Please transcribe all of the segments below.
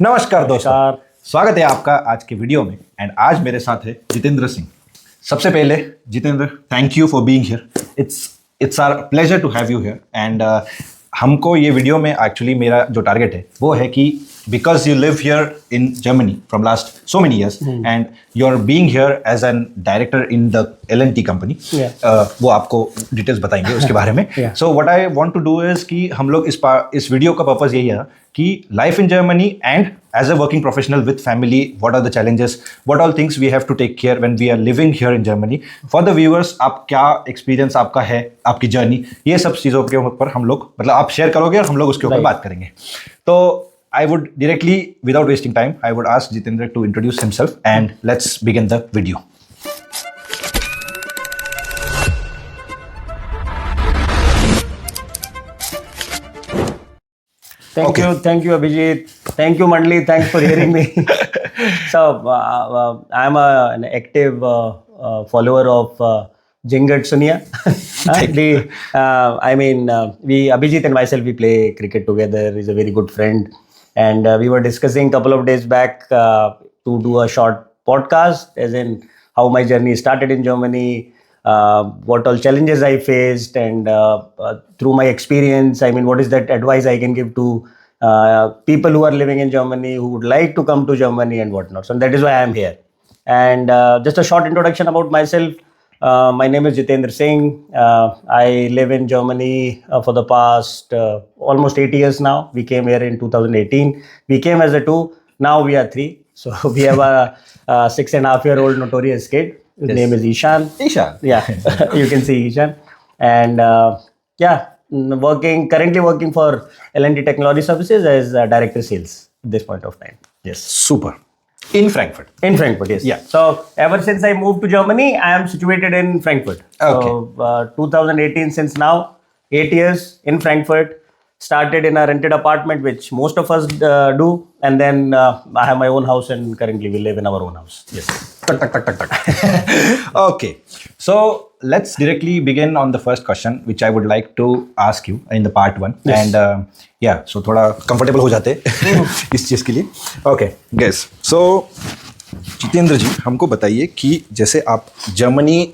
नमस्कार दोस्तों, स्वागत है आपका आज के वीडियो में। एंड आज मेरे साथ है जितेंद्र सिंह। सबसे पहले Jitendra, thank you for being here. It's our pleasure to have you here. And हमको ये वीडियो में एक्चुअली मेरा जो टारगेट है वो है कि because you live here in Germany from last so many years and you're being here as an director in the L&T company, वो आपको डिटेल्स बताएंगे उसके बारे में। So what I want to do is कि हम लोग इस वीडियो का पर्पस यही है कि life in Germany and as a working professional with family, what are the challenges, what all things we have to take care when we are living here in Germany. For the viewers, आप क्या experience आपका है, आपकी journey, ये सब चीज़ों के ऊपर हम लोग मतलब आप शेयर करोगे और हम लोग उसके ऊपर बात करेंगे। तो I would directly, without wasting time, I would ask Jitendra to introduce himself and let's begin the video. Thank you, Abhijit. Thank you, Mandli. Thanks for hearing me. So, I'm an active follower of Jingad Sunia. Abhijit and myself, we play cricket together. He's a very good friend. And we were discussing a couple of days back to do a short podcast, as in how my journey started in Germany, what all challenges I faced, and through my experience, what is that advice I can give to people who are living in Germany, who would like to come to Germany and whatnot. So that is why I am here. And just a short introduction about myself. My name is Jitendra Singh. I live in Germany for the past almost 8 years now. We came here in 2018. We came as a two. Now we are three. So we have a 6.5-year-old notorious kid. His name is Ishan. Yeah, you can see Ishan. And currently working for L&T Technology Services as Director Sales at this point of time. Yes. Super. In Frankfurt. In Frankfurt, yes. Yeah. So ever since I moved to Germany, I am situated in Frankfurt. Okay. So 2018, since now 8 years in Frankfurt. Started in a rented apartment, which most of us do, and then I have my own house, and currently we live in our own house. Yes. Okay. So let's directly begin on the first question, which I would like to ask you in the part 1. Yes. And so थोड़ा comfortable हो जाते इस चीज़ के लिए. Okay, guys. So Jitendra जी, हमको बताइए कि जैसे आप जर्मनी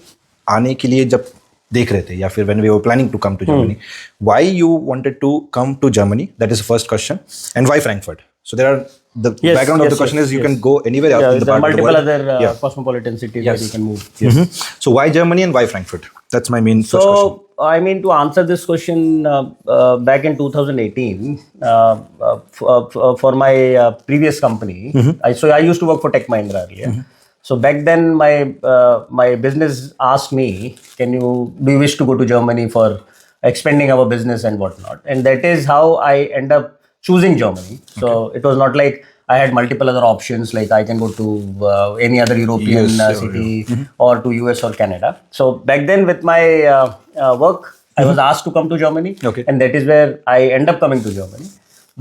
आने के लिए जब देख रहे थे या फिर when we were planning to come to Germany, why you wanted to come to Germany? That is the first question. And why Frankfurt? So there are the background of the question is you can go anywhere else in the part of the world. There are multiple other cosmopolitan cities where you can move. Yes. So why Germany and why Frankfurt? That's my main first question. So to answer this question, back in 2018, for my previous company, I used to work for Tech Mahindra earlier. So back then, my business asked me, do you wish to go to Germany for expanding our business and whatnot? And that is how I end up choosing Germany. So it was not like I had multiple other options, like I can go to any other European city or to US or Canada. So back then with my work, I was asked to come to Germany. Okay. And that is where I end up coming to Germany.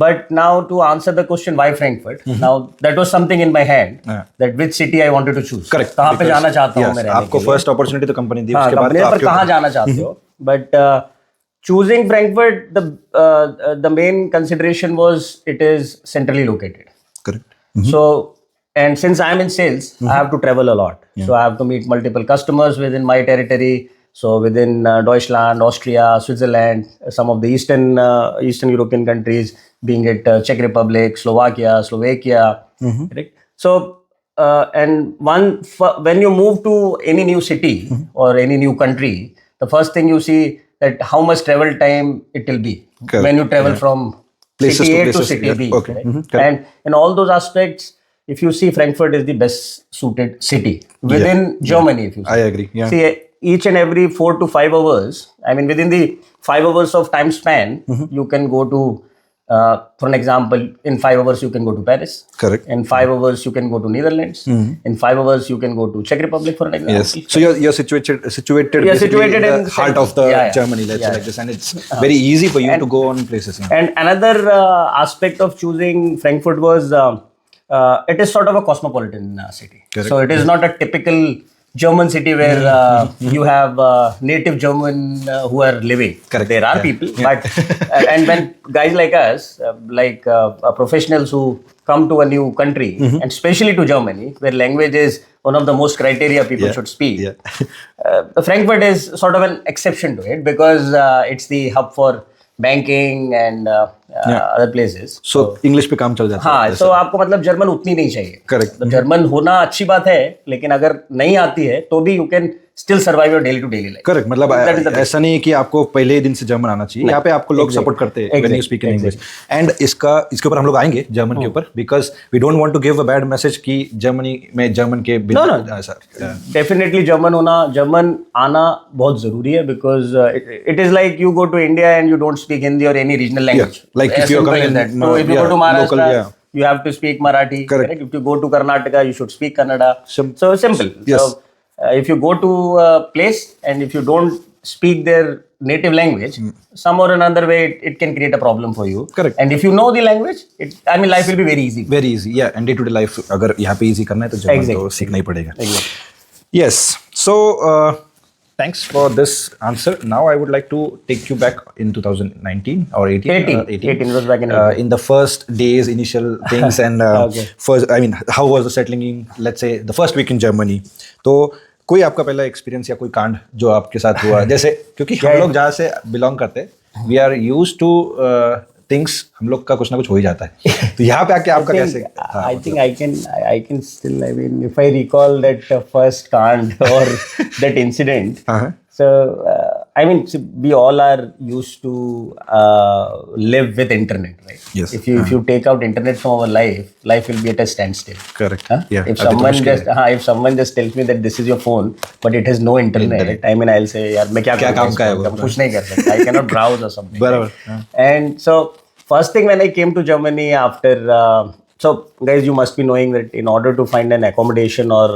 But now to answer the question why Frankfurt, now that was something in my hand, that which city I wanted to choose. Correct. कहाँ पे जाना चाहता हूँ मैं रहने के लिए? आपको first opportunity तो company दी, उसके बाद पर कहाँ जाना चाहते हो? But choosing Frankfurt, the main consideration was it is centrally located. Correct. So, and since I'm in sales, I have to travel a lot. So I have to meet multiple customers within my territory. So within Deutschland, Austria, Switzerland, some of the Eastern European countries, being it Czech Republic, Slovakia, right? So and when you move to any new city or any new country, the first thing you see that how much travel time it will be. Correct. When you travel from places city A to to places, city B. Okay. Right? And in all those aspects, if you see, Frankfurt is the best suited city within Germany. If you see. I agree. Yeah. See, each and every 4 to 5 hours, within the 5 hours of time span, you can go to, for an example, in 5 hours you can go to Paris. Correct. In 5 hours you can go to Netherlands. In 5 hours you can go to Czech Republic, for an example. Yes. So you're situated in the heart of the Germany, let's say like this, and it's very easy for you to go on places. And another aspect of choosing Frankfurt was it is sort of a cosmopolitan city. Correct. So it is not a typical German city where you have native German who are living. Correct. There are Yeah. people, but and when guys like us, professionals who come to a new country, and especially to Germany, where language is one of the most criteria people should speak. Frankfurt is sort of an exception to it because it's the hub for banking and other places. So English पे काम चल जाता है. हाँ, तो आपको मतलब German उतनी नहीं चाहिए. Correct. तो जर्मन होना अच्छी बात है, लेकिन अगर नहीं आती है तो भी you can still survive your daily to daily life. Correct. मतलब ऐसा नहीं कि आपको पहले ही दिन से जर्मन आना चाहिए. यहाँ पे आपको लोग सपोर्ट करते हैं when you speak in English. And इसके ऊपर हम लोग आएंगे जर्मन के ऊपर, because we don't want to give a bad message कि जर्मनी में जर्मन के बिना ऐसा. डेफिनेटली जर्मन आना बहुत जरूरी है, because it is like you go to India and you don't speak Hindi और any regional language. Like if you're coming in, so if you go to Maharashtra, local, yeah. you have to speak Marathi. Correct. If you go to Karnataka, you should speak Kannada. So simple. Yes. So if you go to a place and if you don't speak their native language, some or another way it can create a problem for you. Correct. And if you know the language, life will be very easy. Very easy, yeah. And day to day life अगर यहाँ पे easy करना है तो German तो सीखना ही पड़ेगा. Yes. So thanks for this answer. Now I would like to take you back in 2019 or 18. 18 was back in in the first days, initial things, and first, I mean, how was the settling in? Let's say the first week in Germany. तो कोई आपका पहला experience या कोई कांड जो आपके साथ हुआ, जैसे क्योंकि हम लोग जहाँ से बिलोंग करते हैं, we are used to things, हम लोग का कुछ ना कुछ हो ही जाता है. तो यहाँ पे आके आपका कैसे? I think I can still, I mean, if I recall that first can't or that incident. So I mean, we all are used to live with internet, right? Yes. If you take out internet from our life will be at a standstill. Correct. Huh? Yeah. If someone just tells me that this is your phone but it has no internet, I mean, I'll say, यार मैं क्या काम का है वो? कुछ नहीं कर सकता. I cannot browse or something. बराबर. And so first thing when I came to Germany after, so guys, you must be knowing that in order to find an accommodation or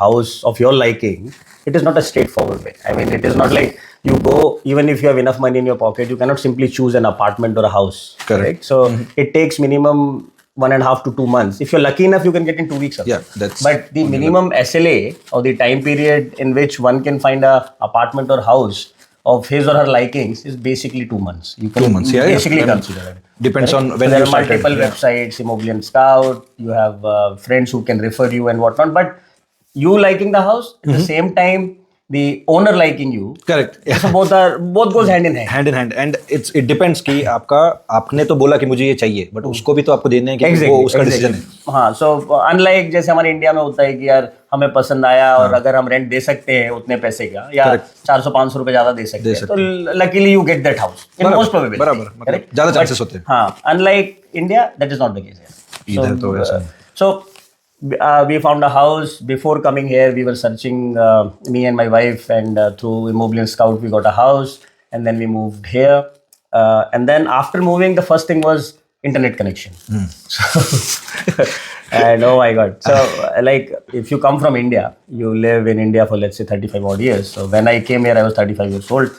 house of your liking, it is not a straightforward way. I mean, it is not like you go, even if you have enough money in your pocket, you cannot simply choose an apartment or a house. Correct. Right? So it takes minimum 1.5 to 2 months. If you're lucky enough, you can get in 2 weeks. Yeah, that's. But the minimum SLA or the time period in which one can find a apartment or house of his or her likings is basically 2 months. You can 2 months, yeah, basically yeah. consider it. Depends on when there you are started. multiple websites, Immobilian Scout, you have friends who can refer you and whatnot. But you liking the house, at the same time, the owner liking you. Correct. Yeah. So both goes hand in hand. Hand in hand, and it depends कि आपने तो बोला कि मुझे ये चाहिए, but उसको भी तो आपको देना है कि वो उसका डिसीजन है. हाँ, so unlike जैसे हमारे इंडिया में होता है कि यार हमें पसंद आया और अगर हम रेंट दे सकते हैं उतने पैसे का या 400-500 रुपए ज्यादा दे सकते हैं, तो luckily you get that house in most probability. बराबर, मतलब ज्यादा चांसेस होते हैं. हाँ, unlike India, that is not the case. इधर तो ऐसा. So we found a house. Before coming here, we were searching, me and my wife, and through Immobilian Scout, we got a house, and then we moved here. And then after moving, the first thing was internet connection. So, and oh my God. So, like, if you come from India, you live in India for, let's say, 35 odd years. So, when I came here, I was 35 years old.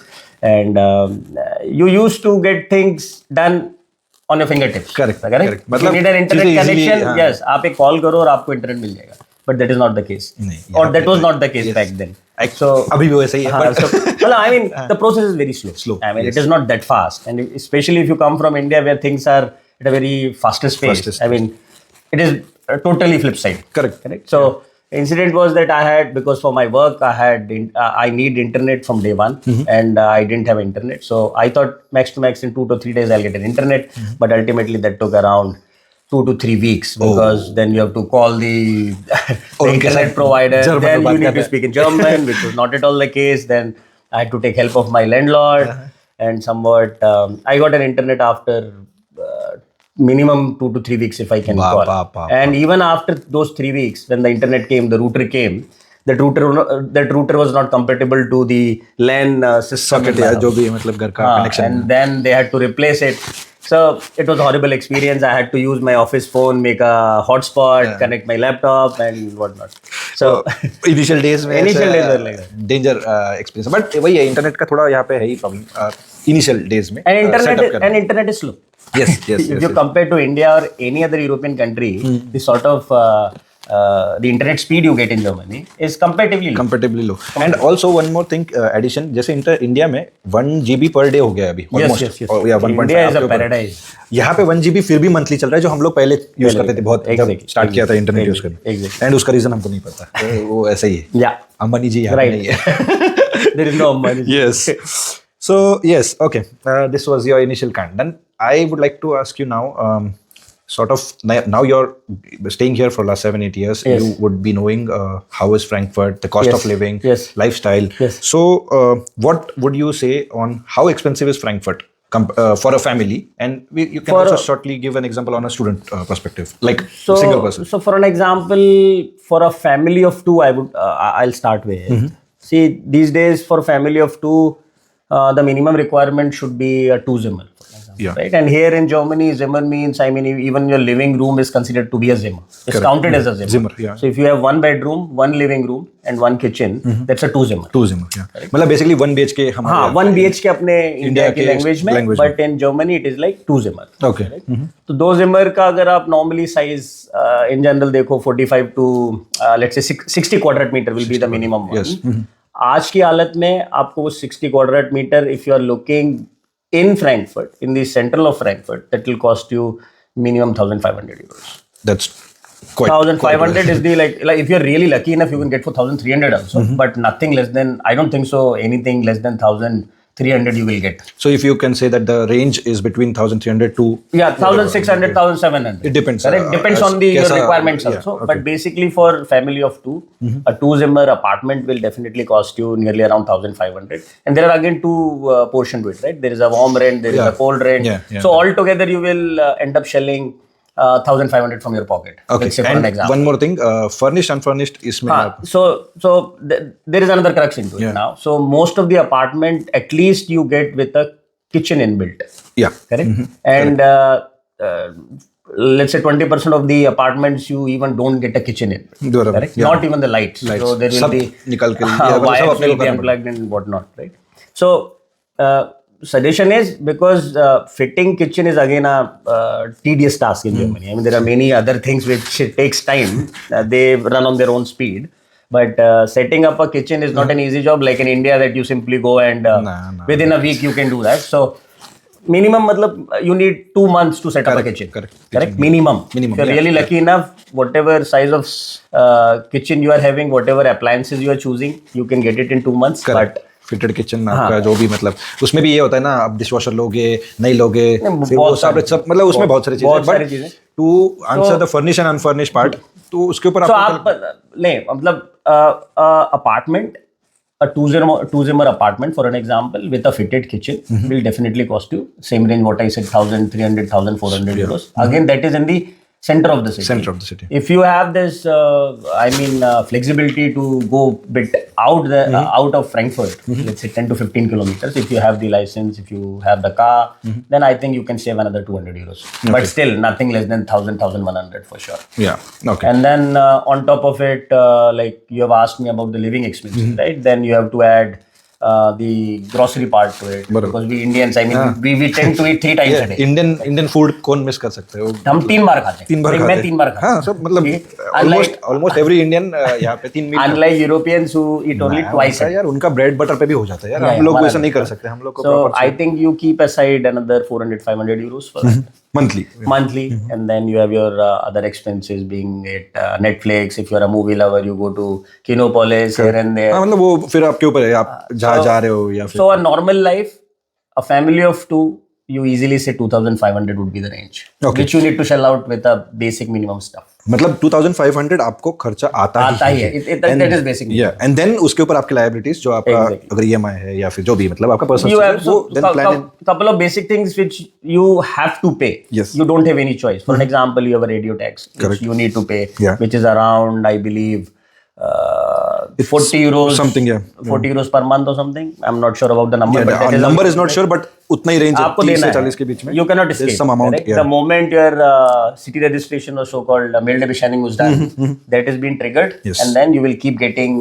And you used to get things done on your fingertips. Correct. If you need an internet connection, yes, आप एक call करो और आपको internet मिल जाएगा. But that is not the case. Or that was not the case back then. So अभी भी वैसे ही है. So I mean, the process is very slow. I mean, it is not that fast. And especially if you come from India where things are at a very fastest pace. I mean, it is totally flip side. Correct. So incident was that I had, because for my work I need internet from day one, and I didn't have internet, so I thought max to max in 2 to 3 days I'll get an internet, but ultimately that took around 2 to 3 weeks, because then you have to call the internet provider, then you need to speak in German, which was not at all the case. Then I had to take help of my landlord, and somewhat I got an internet after minimum 2 to 3 weeks, if I can call. And even after those 3 weeks, when the internet came, the router came, that router was not compatible to the LAN system. जो भी मतलब घर का connection. And then they had to replace it. So it was a horrible experience. I had to use my office phone, make a hotspot, connect my laptop and whatnot. So initial days were like that. Danger experience. But वही है, internet का थोड़ा यहाँ पे है ही problem. Initial days में. And internet is slow. Yes. If you compare to India or any other European country, the sort of the internet speed you get in Germany is comparatively low. Comparatively low. And also one more thing, addition, जैसे India में 1 GB per day हो गया अभी almost. Yes. या 1.5 India is a आपके ऊपर। paradise. यहाँ पे 1 GB फिर भी मंथली चल रहा है, जो हम लोग पहले यूज करते थे बहुत, जब स्टार्ट किया था इंटरनेट यूज करना। एंड उसका रीजन हमको नहीं पता, तो वो ऐसे ही है। Yeah. अंबानी जी यहाँ पे नहीं है। There is no money. Yes. So yes, okay. This was your initial kind. Then I would like to ask you now, sort of now you're staying here for last 7-8 years. Yes. You would be knowing how is Frankfurt, the cost of living, Yes. lifestyle. Yes. So what would you say on how expensive is Frankfurt for a family? And you can also shortly give an example on a student perspective, like single person. So for an example, for a family of two, I'll start with. See, these days for a family of two, the minimum requirement should be a 2 Zimmer, for example, Yeah. right? And here in Germany, Zimmer means, I mean, even your living room is considered to be a Zimmer. It's Correct. counted as a Zimmer. Zimmer, yeah. So if you have 1 bedroom, 1 living room, and 1 kitchen, that's a 2 Zimmer. 2 Zimmer, yeah. मतलब basically 1 BHK हमारे हाँ, 1 BHK अपने India की के language में, language but in Germany it is like 2 Zimmer. Okay. तो 2 Zimmer का अगर आप नॉर्मली साइज इन जनरल देखो 45 टू लेट्स से 60 क्वाड्रेट metre will be the minimum one. आज की हालत में आपको वो 60 क्वाड्रेट metre if you are looking in Frankfurt, in the central of Frankfurt, that will cost you minimum 1,500 euros. That's quite 1,500 is the like if you're really lucky enough you can get for 1,300 also, but nothing less than, I don't think so anything less than 1,300 you will get. So if you can say that the range is between 1,300 to 1,600, 1,700. It depends. Correct. Depends on your कैसा- requirements yeah, also. okay. But basically for family of two, a 2 Zimmer apartment will definitely cost you nearly around 1,500. And there are again two portion to it, right? There is a warm rent, there is Yeah. a cold rent. Yeah. So altogether you will end up shelling 1,500 from your pocket. Okay. Let's say for an And example. one more thing, furnished, unfurnished, इसमें आप- There is another crux into it now. So most of the apartment, at least you get with a kitchen inbuilt. yeah. Correct. And let's say 20% of the apartments you even don't get a kitchen in. बराबर, Correct. yeah. Not even the lights. So there will सब be निकाल के लिए, मतलब सब wires अपने will को be करना unplugged and whatnot. Right. So suggestion is, because fitting kitchen is again a tedious task in Germany. I mean, there are many other things which takes time. They run on their own speed. But setting up a kitchen is not an easy job like in India that you simply go and within a week you can do that. So minimum matlab you need 2 months to set up a kitchen. Correct. Minimum. If you're really lucky enough, whatever size of kitchen you are having, whatever appliances you are choosing, you can get it in 2 months. Correct. Fitted kitchen आपका जो भी, मतलब उसमें भी ये होता है ना, आप डिशवॉशर लोगे नहीं लोगे, फिर वो सब मतलब उसमें बहुत सारी चीजें, but to answer the furnish and unfurnish part, तो उसके ऊपर आप नहीं, मतलब apartment, a 2 Zimmer apartment for an example with a fitted kitchen will definitely cost you same range what I said, 1,300, 1,400 euros. Again, that is in the center of the city. Center of the city. If you have this, flexibility to go bit out of Frankfurt, let's say 10 to 15 kilometers, if you have the license, if you have the car, then I think you can save another 200 euros. But still, nothing less than 1,000, 1,100 for sure. Yeah. Okay. And then on top of it, like you have asked me about the living expenses, right? Then you have to add the grocery part to it, because we Indians, I mean, we tend to eat 3 times a day. Indian food कौन miss कर सकते हैं? हम 3 बार खाते हैं. 3 बार मैं 3 बार खाता हाँ, सब मतलब almost every Indian यहाँ पे 3 मील. Unlike Europeans who eat only twice a day. यार उनका ब्रेड बटर पे भी हो जाता है यार, हम लोग वैसा नहीं कर सकते, हम लोग को So I think you keep aside another 400, 500 euros for that. monthly, and then you have your other expenses, being it Netflix. If you're a movie lover, you go to Kinopolis here and there. हाँ, मतलब वो फिर आपके ऊपर है, आप जहाँ जा रहे हो या फिर. So a normal life, a family of 2, you easily say 2,500 would be the range, which you need to shell out with a basic minimum stuff. मतलब 2,500 आपको खर्चा आता ही है. That is basic. Yeah, and then उसके ऊपर आपके liabilities जो आपका अगर EMI है या फिर जो भी, मतलब आपका personal, you have वो then plan in. couple of basic things which you have to pay. Yes. You don't have any choice. For an example, you have a radio tax which you need to pay, which is around, I believe, 40 euros something, 40 euros per month or something. I'm not sure about the number, but Number is not sure, but उतना ही range है, आपको 30 देना से है 40 के बीच में. you cannot There's escape some amount, correct? yeah. The moment your city registration or so called mail bescheinigung was done, that is being triggered, Yes. and then you will keep getting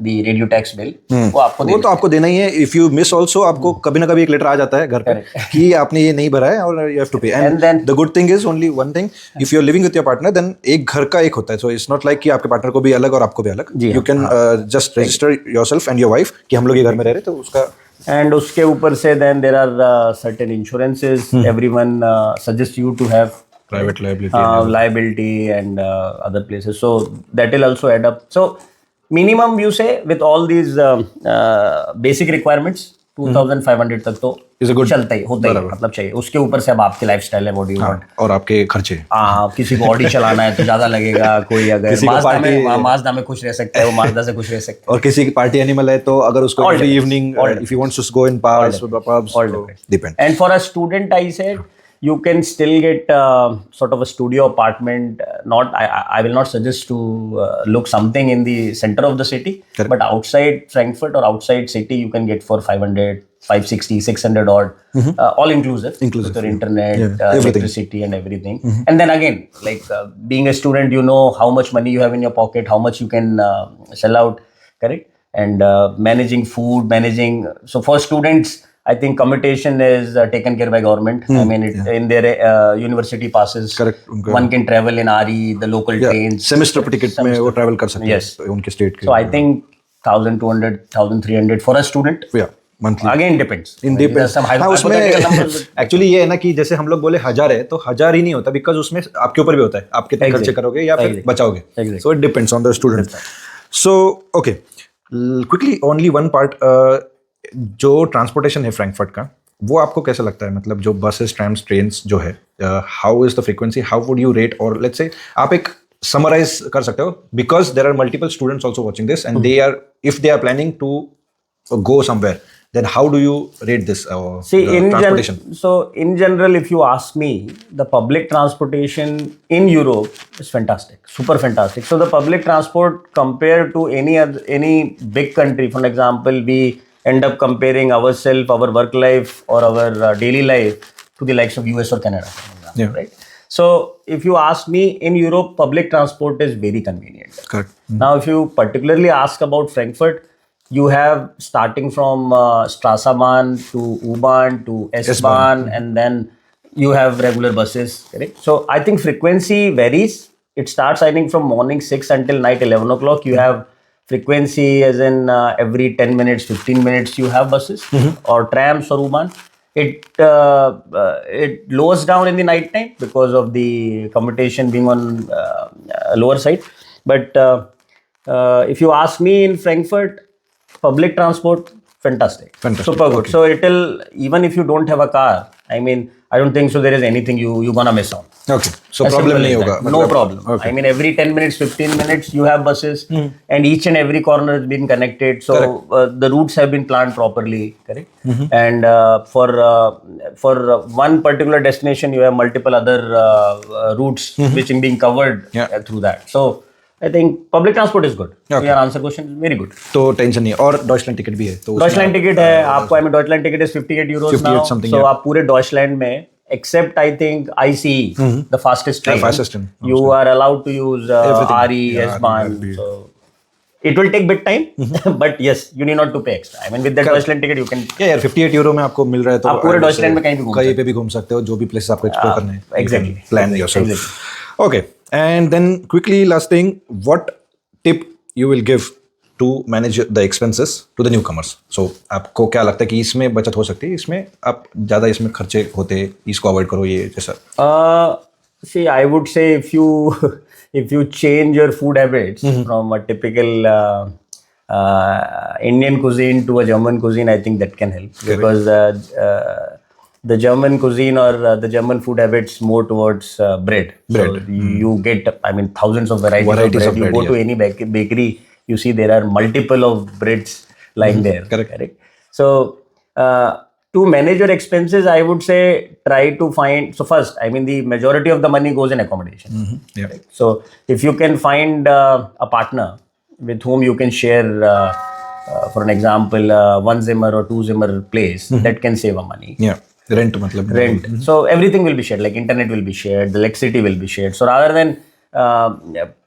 the radio tax bill. वो आपको वो देना तो आपको देना ही है. If you miss also आपको कभी ना कभी एक लेटर आ जाता है घर पे कि आपने ये नहीं भरा है और you have to pay. And And then- the good thing is only one thing, if you are living with your partner then एक घर का एक होता है. सो इट्स नॉट लाइक कि आपके पार्टनर को भी अलग और आपको भी अलग. जी you can just register yourself and your wife कि हम लोग ये घर में रह रहे, तो उसका And उसके ऊपर से then there are certain insurances everyone suggests you to have private liability. liability and other places. So that will also add up. So minimum you say with all these basic requirements 2,500 तक तो Is a good- चलता ही होता ही मतलब चाहिए. उसके ऊपर से अब आपकी लाइफस्टाइल है, what do you want. और आपके खर्चे. किसी को ऑडी चलाना है तो ज्यादा लगेगा. कोई अगर किसी को माजदा में खुश रह सकता है वो माजदा से खुश रह सकता है. और किसी की पार्टी एनिमल है तो अगर उसको All every depends. Evening All if you wants to go in pubs All depends. Depend. And for a student, I said you can still get sort of a studio apartment. Not, I will not suggest to look something in the center of the city, Correct. but outside Frankfurt or outside city, you can get for 500, 560, 600 odd, all inclusive. Inclusive, with your internet, Yeah, everything. electricity, and everything. And then again, like being a student, you know how much money you have in your pocket, how much you can sell out, correct? And managing food, so for students, I think commutation is taken care by government. I mean, in their university passes, Correct. उनका- one can travel in RE, the local trains. Semester ticket में वो travel कर सकते Yes. हैं उनके state के. So I think 1,200, 1,300 for a student. या monthly Again, depends. इन There's depends. some हाँ, उसमें hypothetical numbers. एक्चुअली ये है ना कि जैसे हम लोग बोले 1000 है तो 1000 ही नहीं होता, बिकॉज उसमें आपके ऊपर भी होता है आप कितने खर्चे Exactly. करोगे या फिर Exactly. बचाओगे. Exactly. So it depends on the student. So okay, quickly only one part, जो ट्रांसपोर्टेशन है फ्रैंकफर्ट का, वो आपको कैसा लगता है? मतलब जो बसेस, ट्रैम्स, ट्रेन्स जो है, how is the frequency, how would you rate? और लेट्स से आप एक समराइज कर सकते हो, because there are multiple students also watching this and they are, if they are planning to go somewhere, then how do you rate this See, the transportation? in general, if you ask me, the public transportation in Europe is fantastic, super fantastic. So the public transport compared to any big country, for example, we end up comparing ourselves, our work life or our daily life to the likes of US or Canada, for example, Yeah. right? So if you ask me, in Europe, public transport is very convenient. Correct. Now, if you particularly ask about Frankfurt, you have starting from Straßenbahn to U-Bahn to S-Bahn, and then you have regular buses, correct? So I think frequency varies. It starts, I think, from morning 6 until night 11 o'clock. You have frequency as in every 10 minutes, 15 minutes you have buses or trams or U-Bahn. It lowers down in the night time because of the commutation being on lower side. But if you ask me, in Frankfurt, public transport, fantastic. Super good. Okay. So it'll, even if you don't have a car, I mean, I don't think so there is anything you're gonna miss on. Okay, so As problem simple नहीं as होगा. that. No problem. Okay. I mean, every 10 minutes, 15 minutes, you have buses, and each and every corner has been connected. So the routes have been planned properly, correct? And for one particular destination, you have multiple other routes which are being covered through that. So I think public transport is good. So your answer question is very good. तो tension नहीं है. और Deutschland ticket भी है तो Deutschland ticket है आपको. I mean Deutschland ticket is 58 euros 58 now. something, So yeah. आप पूरे डॉइचलैंड में, except I think ICE, the fastest train, fastest train, you are allowed to use Everything. RE, Yeah, S-Bahn. RB. So it will take bit time, but yes, you need not to pay extra. I mean, with that Deutschland ticket, you can. यार 58 euro में आपको मिल रहा है तो आप पूरे Deutschland में कहीं भी घूम कहीं पे भी घूम सकते हो, जो भी प्लेसेस आपको एक्सप्लोर करने हैं. exactly. Plan yourself. Okay, and then quickly last thing, what tip you will give to manage the expenses to the newcomers? So आपको क्या लगता है कि इसमें बचत हो सकती है, इसमें आप ज़्यादा इसमें खर्चे होते, इसको अवॉइड करो, ये जैसा? See, I would say if you change your food habits from a typical Indian cuisine to a German cuisine, I think that can help. Because the German cuisine or the German food habits more towards bread. So you get, I mean, thousands of varieties of bread. You go to any bakery, you see there are multiple of breads lying there. Correct. So to manage your expenses, I would say try to find. So first, I mean, the majority of the money goes in accommodation. Yeah. Right? So if you can find a partner with whom you can share for an example, one Zimmer or two Zimmer place, that can save a money. Yeah, rent मतलब Rent. So everything will be shared, like internet will be shared, the electricity will be shared. So rather than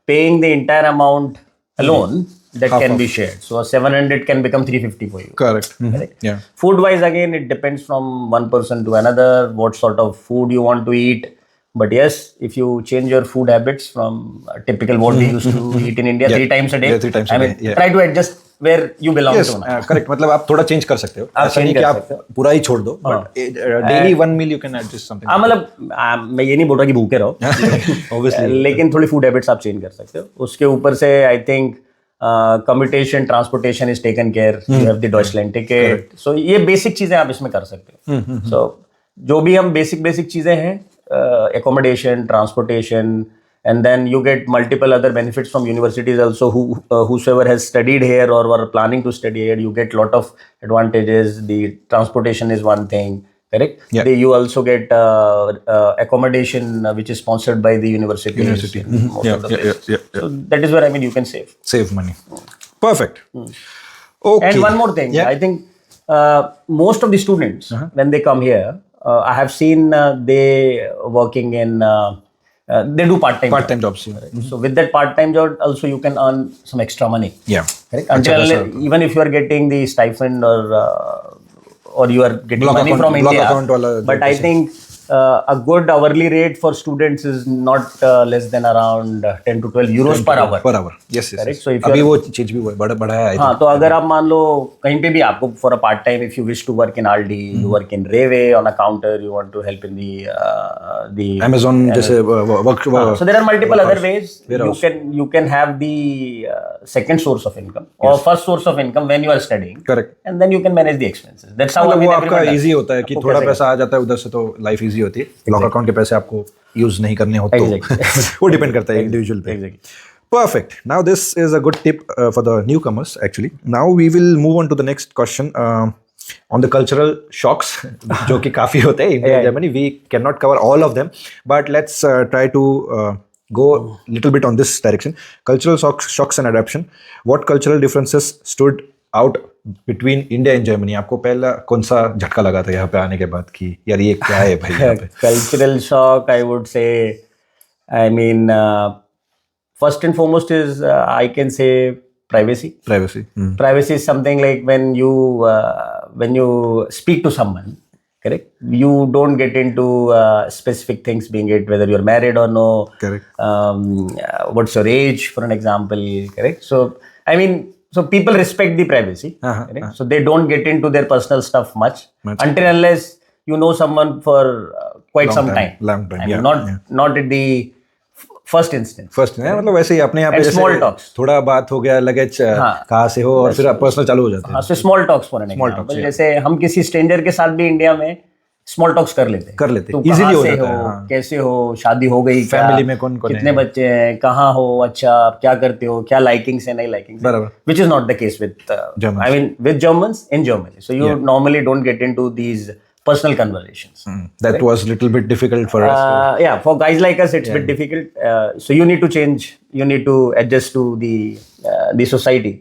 paying the entire amount alone, that can be shared. So 700 can become 350 for you. Correct. Correct? Yeah. Food wise, again, it depends from one person to another, what sort of food you want to eat. But yes, if you change your food habits from typical what we used to eat in India, 3 times a day, Yeah, 3 times a I mean, day, yeah. try to adjust where you belong Yes, to now. Correct मतलब आप थोड़ा change कर सकते हो ऐसा नहीं कि आप पूरा ही छोड़ दो but daily one meal you can adjust something हाँ मतलब मैं ये नहीं बोल रहा कि भूखे रहो ऑब्वियसली लेकिन थोड़ी फूड हैबिट्स आप चेंज कर सकते हो उसके ऊपर से I think commutation transportation is taken care you have the Deutschland ticket so ये बेसिक चीजें आप इसमें कर सकते हो सो जो भी हम बेसिक चीजें हैं accommodation transportation and then you get multiple other benefits from universities also whosoever has studied here or were planning to study here you get lot of advantages the transportation is one thing correct Yeah. you also get accommodation which is sponsored by the university so that is where I mean you can save money perfect okay and one more thing I think most of the students when they come here I have seen they working in they do part-time jobs so with that part-time job also you can earn some extra money yeah correct until even if you are getting the stipend or you are getting Block money account- from block India account wala but I think a good hourly rate for students is not less than around 10 to 12 euros per hour yes Correct. So if अभी वो चीज भी हुआ है बड़ा है हाँ तो अगर आप मान लो कहीं पे भी आपको for a part time if you wish to work in Aldi you work in Rewe on a counter you want to help in the Amazon जैसे work so there are multiple other ways you can have the second source of income or first source of income when you are studying correct and then you can manage the expenses that's how मतलब I वो mean आपका everyone does. Easy होता है कि थोड़ा पैसा आ जाता है उधर से तो लाइफ इजी होती है लॉक अकाउंट के पैसे आपको यूज नहीं करने हो तो वो डिपेंड करता है इंडिविजुअल पे Exactly. Perfect. Now this is a good tip for the newcomers actually. Now we will move on to the next question on the cultural shocks जो कि काफी होते हैं India and Germany. We cannot cover all of them, but let's try to go little bit on this direction. Cultural shocks and adaptation. What cultural differences stood out between India and Germany? आपको पहला कौन सा झटका लगा था यहाँ पे आने के बाद कि यार ये क्या है भाई यहाँ पे? Cultural shock I would say I mean first and foremost is I can say privacy. Privacy. Privacy is something like when you speak to someone, correct? You don't get into specific things, being it whether you're married or no. Correct. What's your age, for an example, correct? So I mean, so people respect the privacy, correct? So they don't get into their personal stuff much. Until unless you know someone for quite some time. Long time. I mean, Yeah. not at the first instance. First है मतलब वैसे ही अपने यहाँ पे And जैसे small talks. थोड़ा बात हो गया लगेज कहाँ से हो और फिर पर्सनल चालू हो जाते हैं So small talks for an example. जैसे हम किसी स्ट्रेंजर के साथ भी इंडिया में स्मॉल टॉक्स कर लेते हैं इजीली इजीली हो से जाता हो है हाँ। कैसे हो शादी हो गई क्या फैमिली में कौन कौन कितने है बच्चे हैं कहाँ हो अच्छा आप क्या करते हो क्या लाइकिंग्स है नहीं लाइकिंग्स बराबर which is not the case with Germans. I mean with Germans in Germany so you normally don't get into these personal conversations that was little bit difficult for us yeah for guys like us it's a bit difficult so you need to change you need to adjust to the society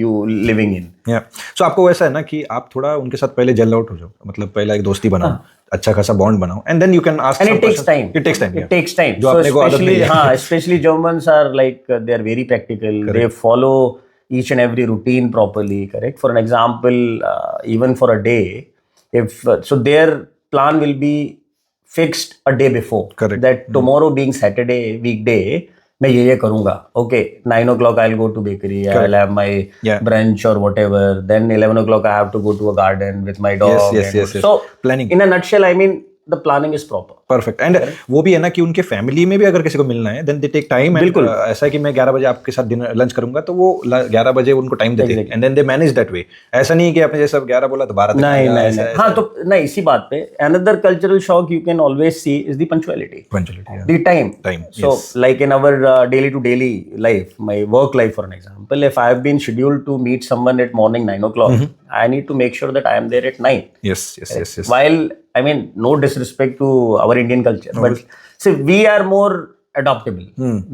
you living in yeah so आपको वैसा है ना कि आप थोड़ा उनके साथ पहले जेल आउट हो जाओ मतलब पहला एक दोस्ती बनाओ अच्छा खासा बॉन्ड बनाओ and then you can ask and it takes time yeah. it takes time जो so अपने को आदत नहीं especially है हाँ especially Germans are like they are very practical they follow each and every routine properly correct for an example even for a day if so their plan will be fixed a day before Correct. that tomorrow being Saturday weekday मैं ये करूंगा okay 9 o'clock I'll go to bakery I'll have my brunch or whatever then 11 o'clock I have to go to a garden with my dog yes. so Planning. in a nutshell I mean the planning is proper perfect and वो भी है ना कि उनके family में भी अगर किसी को मिलना है देन दे टेक टाइम बिल्कुल ऐसा है कि मैं 11 बजे आपके साथ डिनर लंच करूंगा तो वो 11 बजे उनको टाइम देते हैं and then they manage that way ऐसा नहीं है कि आपने जैसे 11 बोला तो 12 नहीं हाँ तो नहीं इसी बात पे another cultural shock you can always see is the punctuality the time so like in our daily to daily life my work life for an example if I have been scheduled to meet someone at morning 9 o'clock I need to make sure that I am there at 9 yes while I mean no disrespect to our Indian culture but see we are more adaptable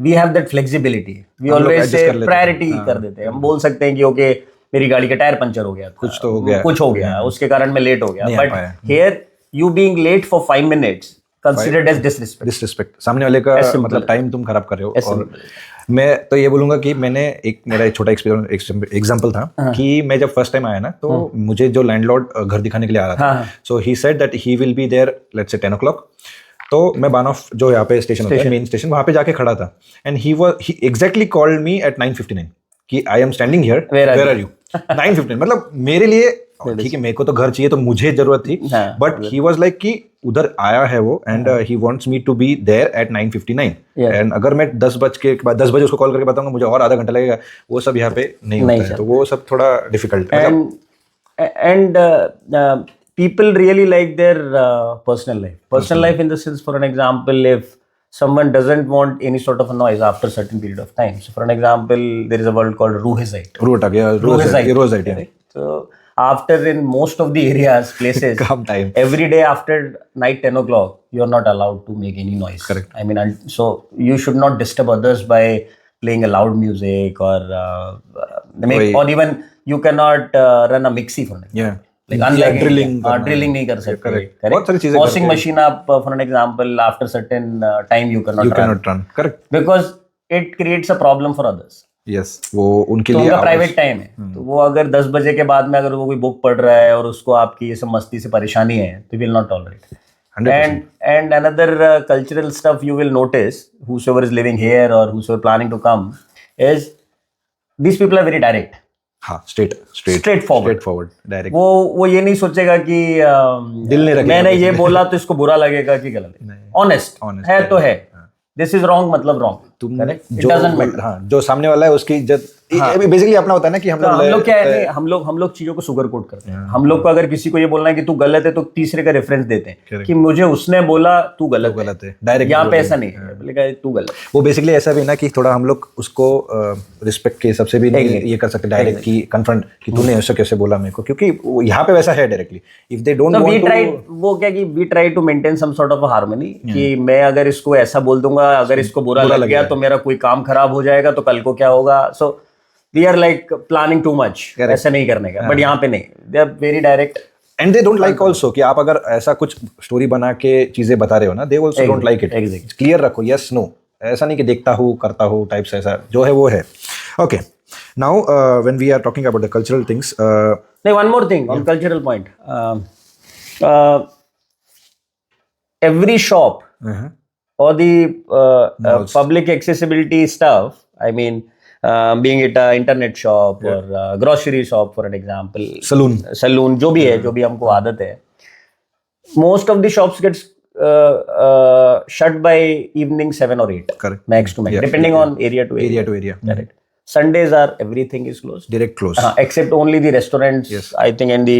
we have that flexibility we always say priority कर देते हैं हम बोल सकते हैं कि okay मेरी गाड़ी का टायर पंचर हो गया था, कुछ तो हो गया, कुछ हो गया, उसके कारण मैं लेट हो गया, नहीं आ बट पाया। Here you being late for 5 minutes considered as disrespect. डिसरिस्पेक्ट, सामने वाले का मतलब टाइम तुम खराब कर रहे हो। और मैं तो ये बोलूंगा कि मैंने मेरा एक छोटा एग्जांपल था कि मैं जब फर्स्ट टाइम आया ना, तो मुझे जो लैंडलॉर्ड घर दिखाने के लिए आ रहा था, so he said that he will be there let's say 10 o'clock। तो मैं बानॉफ जो यहाँ पे स्टेशन होता है, मेन स्टेशन, वहां पे जाके खड़ा था, and he exactly called me at 9:59 कि I am standing here, where are you. 9:59 मतलब मेरे लिए ठीक है, मेरे को तो घर चाहिए, तो मुझे जरूरत थी, बट ही वाज लाइक कि उधर आया है वो, and he wants me to be there at 9:59। And अगर मैं 10 बजे उसको कॉल करके बताऊंगा मुझे और आधा घंटा लगेगा, वो सब यहाँ पे नहीं होता है, तो वो सब थोड़ा डिफिकल्ट है। And people really like their personal life in the sense, for an example, if someone doesn't want any sort of a noise after a certain period of time, so for an example, there is a word called Ruhesite. Ruhesite, yeah. So after, in most of the areas, places, calm time, every day after night 10 o'clock, you are not allowed to make any noise. Correct. I mean, so you should not disturb others by playing a loud music, or or even you cannot run a mixie for it. Yeah. Like drilling नहीं कर सकते. Correct. बहुत सारी चीजें Washing machine आप for an example after certain time you cannot run. Correct. Because it creates a problem for others. Yes, वो उनके लिए उनका प्राइवेट टाइम है, तो वो अगर 10 बजे के बाद में अगर वो कोई बुक पढ़ रहा है और उसको आपकी ये सब मस्ती से परेशानी है, तो will not tolerate. And another cultural stuff you will notice, whosoever is living here or whosoever planning to come, is these people are very direct. हाँ, straight forward, direct. वो ये नहीं सोचेगा कि दिल नहीं रखेगा, मैंने ये बोला तो इसको बुरा लगेगा कि गलत. ऑनेस्ट है तो है, दिस इज रॉन्ग मतलब रॉन्ग. जो सामने वाला है उसकी इज्जत बेसिकली अपना होता है ना, कि हम लोग क्या है, हम लोग चीजों को सुगर कोट करते हैं. हम लोग को अगर किसी को ये बोलना है कि तू गलत है, तो तीसरे का रेफरेंस देते हैं कि मुझे उसने बोला तू गलत है. डायरेक्ट यहाँ पे ऐसा नहीं है, बोलेगा तू गलत. वो बेसिकली ऐसा भी ना कि थोड़ा हम लोग उसको रिस्पेक्ट के हिसाब से भी ये कर सकते डायरेक्ट की कन्फ्रंट कि तूने ऐसा कैसे बोला मेरे को, क्योंकि यहाँ पे वैसा है directly. If they don't want to, वो क्या कि we try to maintain some sort of harmony, कि मैं अगर इसको ऐसा बोल दूंगा, अगर इसको बुरा लग गया तो मेरा कोई काम खराब हो जाएगा, तो कल को क्या होगा. So we are like planning too much, ऐसा नहीं करने का. बट यहाँ पे नहीं, they are very direct. And they don't like also कि आप अगर ऐसा कुछ स्टोरी बना के चीजें बता रहे हो ना, they also don't like it. Clear रखो, यस नो, ऐसा नहीं कि देखता हूँ करता हूँ टाइप से, ऐसा जो है वो है. Okay, now when we are talking about the cultural things, नहीं, one more thing on cultural point. Every shop or the public accessibility stuff, I mean, being it a internet shop or grocery shop for an example, saloon जो भी है, जो भी हमको आदत है, most of the shops gets shut by evening 7 or 8. Correct. Max to max, depending on area to area. Correct. Sundays are everything is closed. Direct close. Except only the restaurants. Yes. I think in the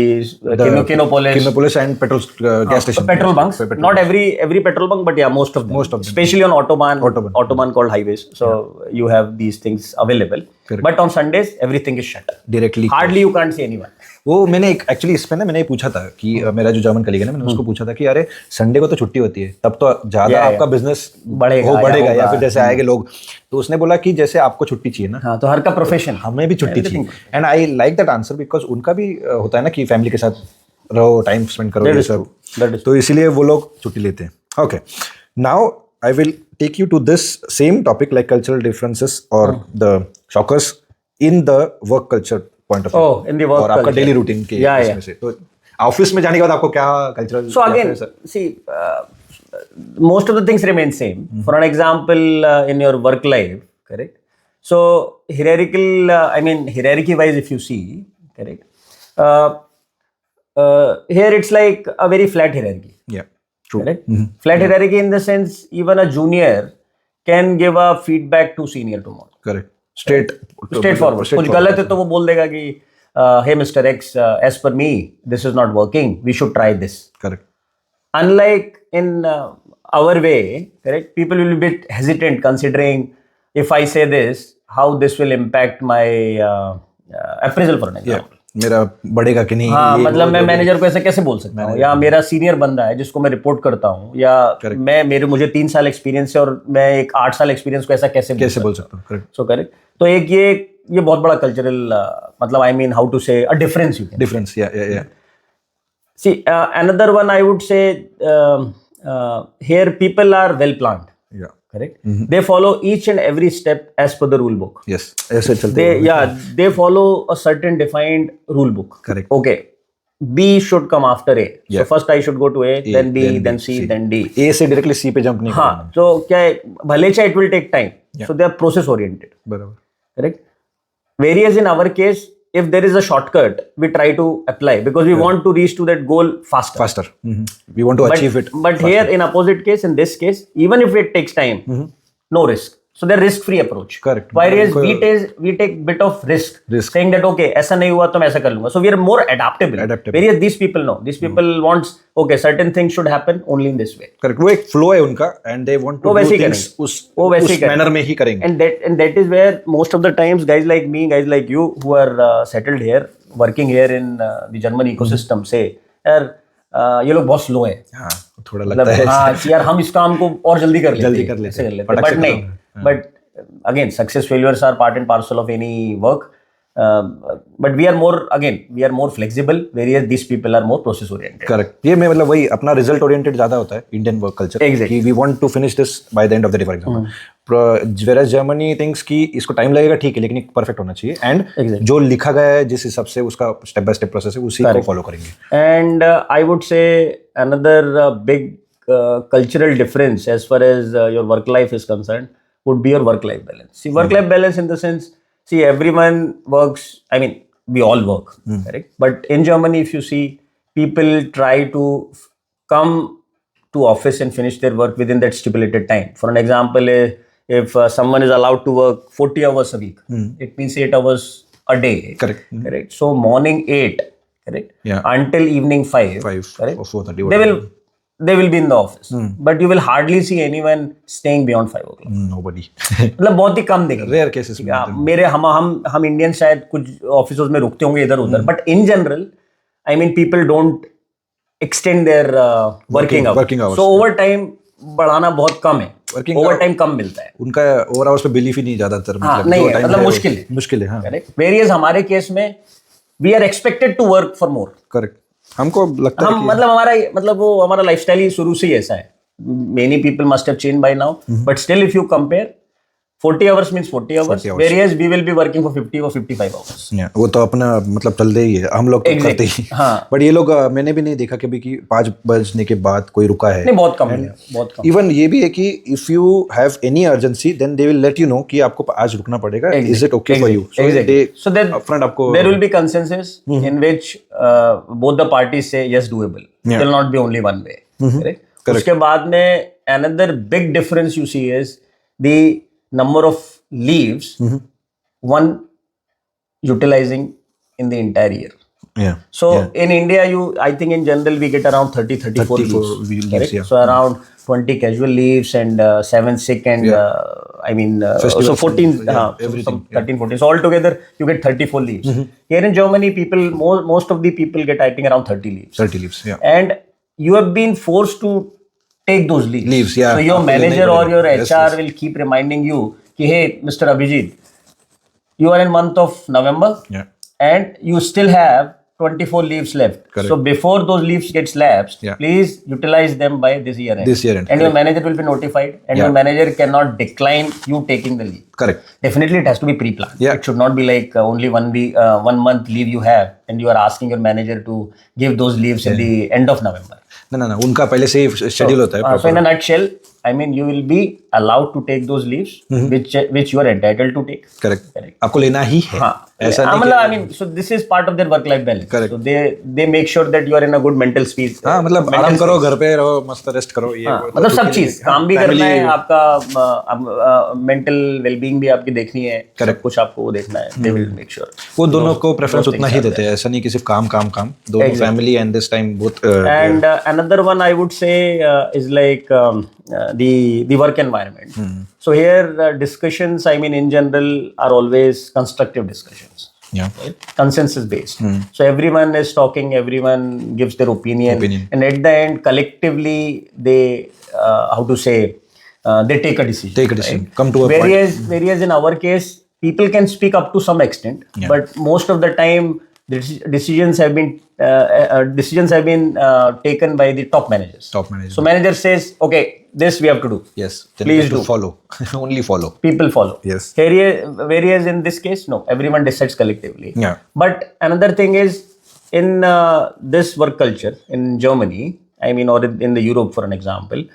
Kinopolis and petrol gas station. Petrol bunks. Not every petrol bunk, but yeah, most of them. Especially on autobahn called highways. So you have these things available. Correct. But on Sundays everything is shut. Directly. Hardly you can't see anyone. वो मैंने actually इस पे ना मैंने पूछा था कि मेरा जो जर्मन कलीग है ना, मैंने उसको पूछा था कि अरे संडे को तो छुट्टी होती है, तब तो ज्यादा आपका बिजनेस बढ़ेगा या फिर जैसे आएंगे लोग. तो उसने बोला कि जैसे आपको छुट्टी चाहिए ना, हाँ, तो हर का प्रोफेशन, हमें भी छुट्टी चाहिए. And I like that answer, because उनका भी होता है ना कि फैमिली के साथ रहो, टाइम स्पेंड करो, ये सब, तो इसीलिए वो लोग छुट्टी लेते हैं. Okay, now I will take you to this same topic, like cultural differences और the shockers in the work culture point of view, in the work, और आपका डेली रूटीन के इसमें से. तो ऑफिस में जाने के बाद आपको क्या cultural, so again see most of the things remain same. For an example, in your work life, correct? So hierarchy wise, if you see, correct? Here it's like a very flat hierarchy. Yeah, true. Correct? Flat hierarchy in the sense, even a junior can give a feedback to senior tomorrow. Correct. Straightforward. कुछ गलत है तो वो बोल देगा कि hey Mr. X, as per me, this is not working. We should try this. Correct. Unlike in our way, correct, people will be a bit hesitant considering if I say this, how this will impact my appraisal for an example. मेरा बढ़ेगा कि नहीं, हाँ, मतलब मैं manager को ऐसे कैसे बोल सकता हूँ, या मेरा सीनियर बंदा है जिसको मैं रिपोर्ट करता हूँ, या मुझे 3 साल एक्सपीरियंस है और मैं एक 8 साल एक्सपीरियंस को ऐसा कैसे बोल सकता हूँ. करेक्ट. So correct. तो एक ये ये बहुत बड़ा कल्चरल मतलब आई मीन हाउ टू से a difference you can Difference, yeah. see another one I would say here people are well planned, Yeah. correct. They follow each and every step as per the rule book. Yes. ऐसे चलते They follow a certain defined rule book. Correct. Okay, B should come after A. Yeah. So first I should go to A, then B, then C, then D. A से directly C पे jump नहीं हाँ, तो क्या है, भले चाहे it will take time. Yeah. So they are process oriented. बराबर. Correct. Whereas in our case, if there is a shortcut, we try to apply because we want to reach to that goal faster. Faster. We want to achieve it. But here in opposite case, in this case, even if it takes time, no risk. So they're risk-free approach. Correct. Whereas we take bit of risk, saying that okay, ऐसा नहीं हुआ तो मैं ऐसा कर लूँगा. So we are more adaptable. Whereas these people know. These people wants okay, certain things should happen only in this way. Correct. वो एक flow है उनका and they want to do things उस manner में ही करेंगे. And that is where most of the times guys like me, guys like you who are settled here, working here in the German ecosystem say यार ये लोग बहुत slow है. हाँ, थोड़ा लगता है. हाँ यार हम इस काम को और जल्दी कर लेते हैं. But नहीं. But again, success failures are part and parcel of any work. But we are more flexible, whereas these people are more process oriented. Correct. ये मैं मतलब वही अपना result oriented ज़्यादा होता है Indian work culture. Exactly. कि we want to finish this by the end of the day, for example. Whereas Germany thinks कि इसको time लगेगा ठीक है लेकिन परफेक्ट होना चाहिए and जो लिखा गया है जिस हिसाब से उसका step by step process है उसी को follow करेंगे. And I would say another big cultural difference as far as your work life is concerned would be your work life balance. See, work life balance in the sense, see, everyone works, I mean, we all work, correct? But in Germany, if you see, people try to come to office and finish their work within that stipulated time. For an example, if someone is allowed to work 40 hours a week, it means 8 hours a day. Correct. Correct. So morning 8, correct? Yeah. Until evening 5. 5 correct? or 4:30. They will be in the office, but you will hardly see anyone staying beyond 5 o'clock. Nobody. मतलब बहुत ही कम देखेंगे. Rare cases में. मेरे हम Indian शायद कुछ ऑफिसों में रुकते होंगे इधर उधर, but in general, I mean people don't extend their working hours. So overtime बढ़ाना बहुत कम है. Overtime कम मिलता है. उनका ओवर आवर्स पे बिलीफ ही नहीं ज्यादातर. नहीं है, मतलब मुश्किल है. हाँ. Whereas हमारे केस में we are expected to work for more. Correct. हमको लगता है मतलब वो हमारा लाइफस्टाइल ही शुरू से ही ऐसा है. Many people must have changed by now, but still if you compare 40 hours means 40 hours, whereas we will be working for 50 or 55 hours. वो तो अपना मतलब चलते ही है, हम लोग तो करते ही. हाँ. बट ये लोग मैंने भी नहीं देखा कभी कि 5 बजने के बाद कोई रुका है. नहीं, बहुत कम है. इवन ये भी है कि if you have any urgency then they will let you know कि आपको आज रुकना पड़ेगा. Is it okay for you? So that upfront आपको there will be consensus in which both the parties say yes doable. It will not be only one way. Correct. उसके बाद में another big difference you see is the number of leaves one utilizing in the entire year. Yeah. So in India, I think in general we get around 34 leaves. Yeah. So around 20 casual leaves and 7 sick and I mean so 14, everything, 13, 14. So altogether you get 34 leaves. Here in Germany, most of the people get I think around 30 leaves. 30 leaves, yeah. And you have been forced to take those leaves. Leaves, yeah. So your manager or your HR will keep reminding you, ki, hey, Mr. Abhijit, you are in month of November, and you still have 24 leaves left. Correct. So before those leaves gets lapsed, please utilize them by this year end. And your manager will be notified, and your manager cannot decline you taking the leave. Correct. Definitely it has to be pre-planned. Yeah. It should not be like only 1 month leave you have, and you are asking your manager to give those leaves at the end of November. ना उनका पहले से ही schedule होता है. So in a nutshell, I mean you will be allowed to take those leaves which you are entitled to take. Correct. आपको लेना ही है. हाँ. ऐसा नहीं. I mean so this is part of their work life balance. Correct. So they make sure that you are in a good mental space. हाँ, मतलब आराम करो, घर पे रहो, मस्त रेस्ट करो. ये मतलब सब चीज काम भी करना है, आपका मेंटल वेलबीइंग भी आपकी देखनी है. सब कुछ आपको देखना है. They will make sure. वो दोनों को प्रेफरेंस उतना ही देते हैं. ऐसा नहीं कि सिर्फ काम दोनों family and this time both. And another one I would say is like the work environment. So here discussions, I mean in general, are always constructive discussions. Yeah. Right? Consensus based. So everyone is talking, everyone gives their opinion. And at the end, collectively, they they take a decision. Come to a point. Whereas in our case, people can speak up to some extent, Yeah. but most of the time the decisions have been taken by the top managers. Top managers. So manager says, okay, this we have to do. Yes. Then Please you have to do. follow. Only follow. People follow. Yes. Whereas in this case, no, everyone decides collectively. Yeah. But another thing is in this work culture in Germany, I mean, or in the Europe, for an example,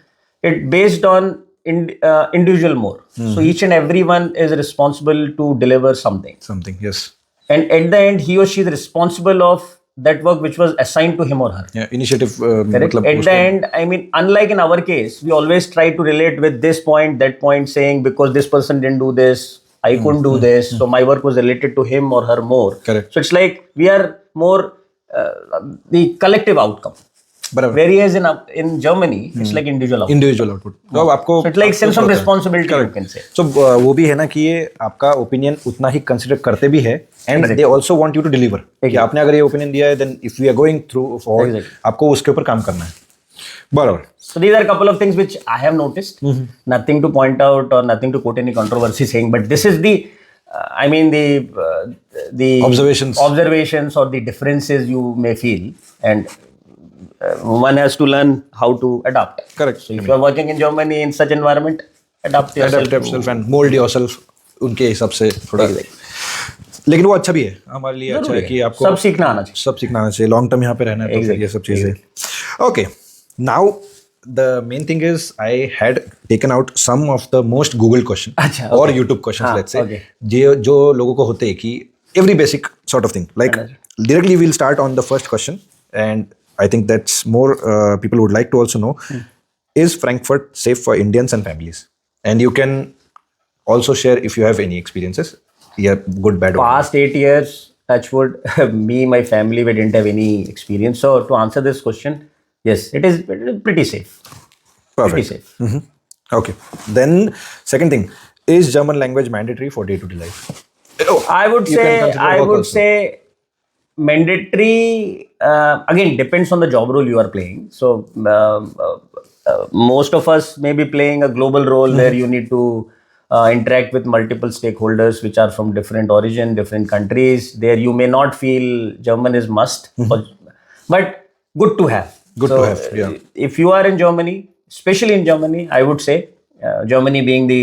it based on individual more. So each and everyone is responsible to deliver something. Something. Yes. And at the end, he or she is responsible of that work which was assigned to him or her. Yeah. Initiative. Correct. At the end, I mean, unlike in our case, we always try to relate with this point, that point, saying because this person didn't do this, I couldn't do this, so my work was related to him or her more. Correct. So it's like we are more the collective outcome. बराबर. Whereas in Germany, it's like individual outcome. Individual output तो अब आपको So it's like sense of responsibility, you can say. सो वो भी है ना कि ये आपका ओपिनियन उतना ही कंसिडर करते भी है and they also want you to deliver कि आपने अगर ये ओपिनियन दिया है then if we are going through for आपको उसके ऊपर काम करना है बराबर. So these are a couple of things which I have noticed. Nothing to point out or nothing to quote any controversy saying, but this is the, I mean the observations or the differences you may feel, and one has to learn how to adapt. Correct. So if you are working in Germany in such environment, adapt yourself and mold yourself उनके हिसाब से थोड़ा. लेकिन वो अच्छा भी है हमारे लिए, अच्छा है कि आपको सब सीखना आना चाहिए. सब सीखना आना चाहिए. लॉन्ग टर्म यहाँ पे रहना है तो फिर ये सब चीजें. Okay, now the main thing is I had taken out some of the most Google question or YouTube questions, let's say, जो लोगों को होते हैं कि every basic sort of thing. Like directly we'll start on the first question, and I think that's more people would like to also know. Is Frankfurt safe for Indians and families? And you can also share if you have any experiences. Yeah, good, bad. Past 8 years, touch wood, me, my family, we didn't have any experience. So to answer this question, yes, it is pretty safe. Perfect. Pretty safe. Okay. Then second thing, is German language mandatory for day-to-day life? Oh, I would say mandatory. Again, depends on the job role you are playing. So most of us may be playing a global role where you need to interact with multiple stakeholders which are from different origin, different countries. There you may not feel German is must, but good to have. Good to have, yeah. If you are in Germany, especially in Germany, I would say Germany being the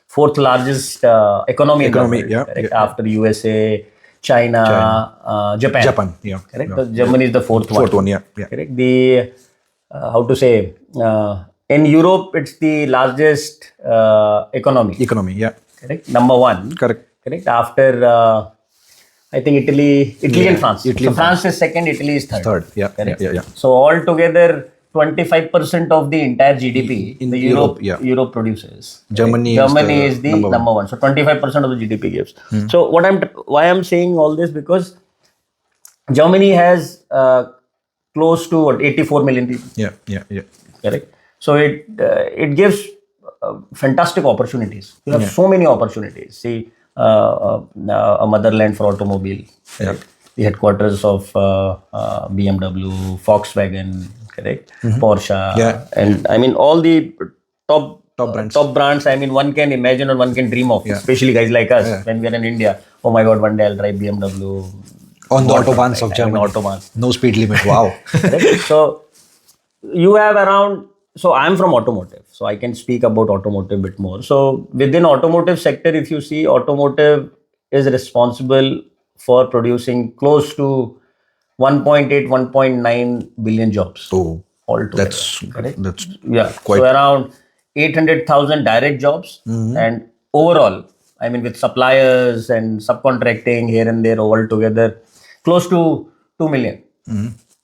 fourth largest economy in the world, correct? After USA, China. Japan, yeah. Correct? Yeah. So Germany is the fourth one. Fourth one, yeah. Correct? The, how to say, in Europe, it's the largest economy. Economy, yeah. Correct? Number one. Correct. Correct? After, I think Italy and France. So France is second, Italy is third. Third, yeah. Correct? Yeah. So altogether, 25% of the entire GDP in the Europe produces. Germany is the number one. So 25% of the GDP gives. So why I'm saying all this, because Germany has close to 84 million people. Yeah. Correct. So it gives fantastic opportunities. You have so many opportunities. See, a motherland for automobile. Right? The headquarters of BMW, Volkswagen, correct? Porsche, and I mean all the top brands. I mean, one can imagine or one can dream of, especially guys like us when we are in India. Oh my God, one day I'll drive BMW on the autobahns of Germany. No speed limit. Wow. So you have around. So I'm from automotive, so I can speak about automotive a bit more. So within automotive sector, if you see, automotive is responsible for producing close to 1.8, 1.9 billion jobs. Oh, altogether. That's correct. That's quite. So around 800,000 direct jobs, and overall, I mean, with suppliers and subcontracting here and there, all together, close to 2 million.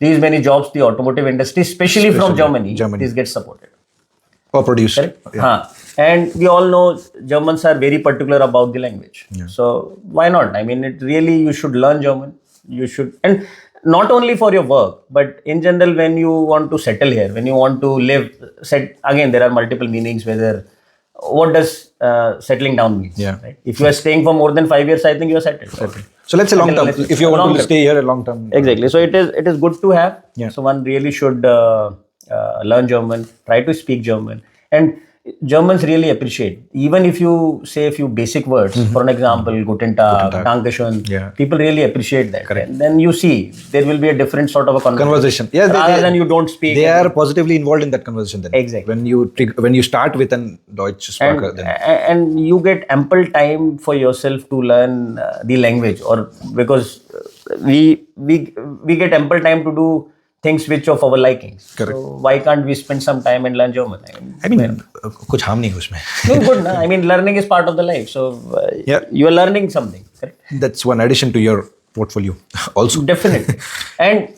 These many jobs, the automotive industry, especially from Germany, this gets supported. Or produced. Yeah. And we all know Germans are very particular about the language. So why not? I mean, you should learn German. You should, and not only for your work, but in general, when you want to settle here, when you want to live, again, there are multiple meanings. What does settling down mean? Right? If you are staying for more than 5 years, I think you are settled. So let's say long term. If you want to stay here a long term. Exactly. So it is good to have. So one really should learn German, try to speak German. And Germans really appreciate, even if you say a few basic words. For an example, Guten Tag, Dankeschön. Yeah. People really appreciate that. And then you see there will be a different sort of a Conversation. Yeah, rather than you don't speak. They are positively involved in that conversation then. Exactly. When you start with an Deutsch speaker, then and you get ample time for yourself to learn the language, or because we get ample time to do things which of our likings. Correct. So why can't we spend some time and learn German? I mean, कुछ harm नहीं है उसमें. No, good, na? I mean, learning is part of the life. So Yeah. you are learning something. Correct? That's one addition to your portfolio also. Definitely. And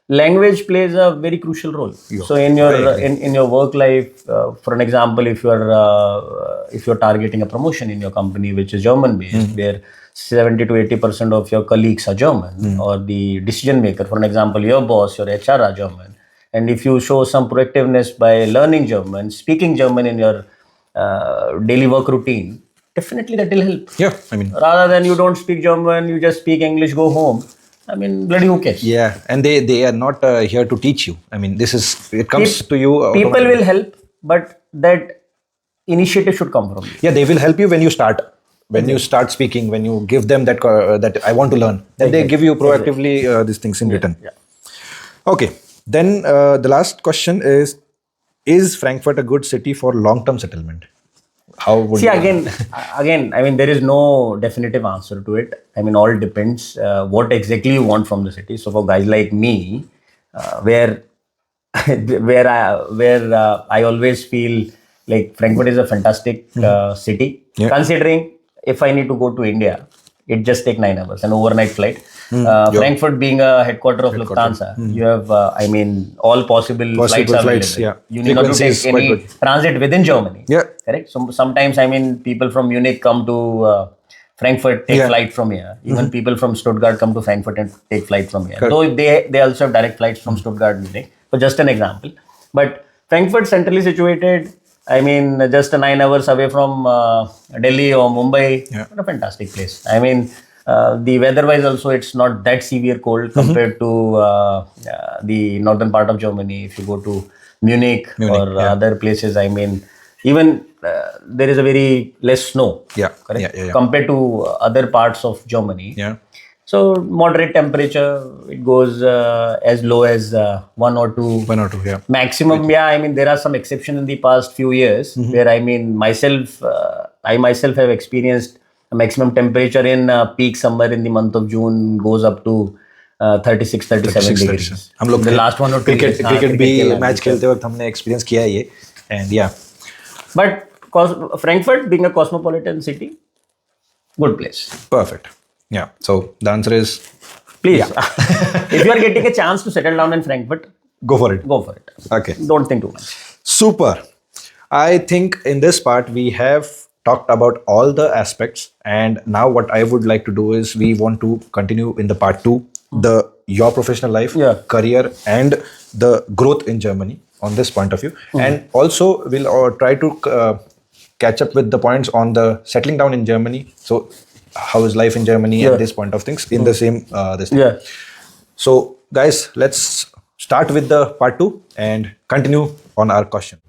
language plays a very crucial role. So in your in your work life, for an example, if you're targeting a promotion in your company which is German based, where 70 to 80% of your colleagues are German, or the decision maker, for an example, your boss, your HR are German, and if you show some proactiveness by learning German, speaking German in your daily work routine, definitely that will help. Yeah, I mean, Rather than you don't speak German, you just speak English, go home. I mean, bloody who cares? yeah, and they are not here to teach you. I mean, it comes to you. People automatically. will help, but that initiative should come from you. Yeah, they will help you when you start. When you start speaking, when you give them that that I want to learn, then they give you proactively these things in return. Yeah. Okay, then the last question is Frankfurt a good city for long-term settlement? How would See, you again, I mean, there is no definitive answer to it. I mean, all depends what exactly you want from the city. So for guys like me, where I always feel like Frankfurt is a fantastic city. Yeah. Considering if I need to go to India, it just take 9 hours, an overnight flight. Frankfurt being a headquarter of Lufthansa, you have, I mean, all possible flights are flights, available. yeah. You need not to Frequency take is quite any good. transit within Germany. Yeah. Correct. So sometimes, I mean, people from Munich come to Frankfurt, take flight from here. Even people from Stuttgart come to Frankfurt and take flight from here. Though they also have direct flights from Stuttgart, Munich. So just an example. But Frankfurt centrally situated. I mean, just 9 hours away from Delhi or Mumbai. Yeah. What a fantastic place. I mean, the weather-wise also, it's not that severe cold compared to the northern part of Germany. If you go to Munich or other places, I mean, even there is a very less snow. Yeah. Correct? Yeah. Compared to other parts of Germany. Yeah. So moderate temperature, it goes as low as 1 or 2. 1 or 2, yeah. Maximum, yeah. I mean, there are some exceptions in the past few years where I mean, I myself have experienced a maximum temperature in peak summer in the month of June goes up to 36, 37 degrees. हम लोग the last 1 or 2 years. Cricket भी match खेलते वक्त हमने experience किया है ये and या But Frankfurt being a cosmopolitan city, good place. perfect. Yeah. So the answer is Please, if you are getting a chance to settle down in Frankfurt, go for it. go for it. Okay. Don't think too much. Super. I think in this part we have talked about all the aspects, and now what I would like to do is we want to continue in the part 2, your professional life, career, and the growth in Germany on this point of view, and also we'll try to catch up with the points on the settling down in Germany. So how is life in Germany at this point of things in the same this thing. Yeah. So guys, let's start with the part 2 and continue on our question.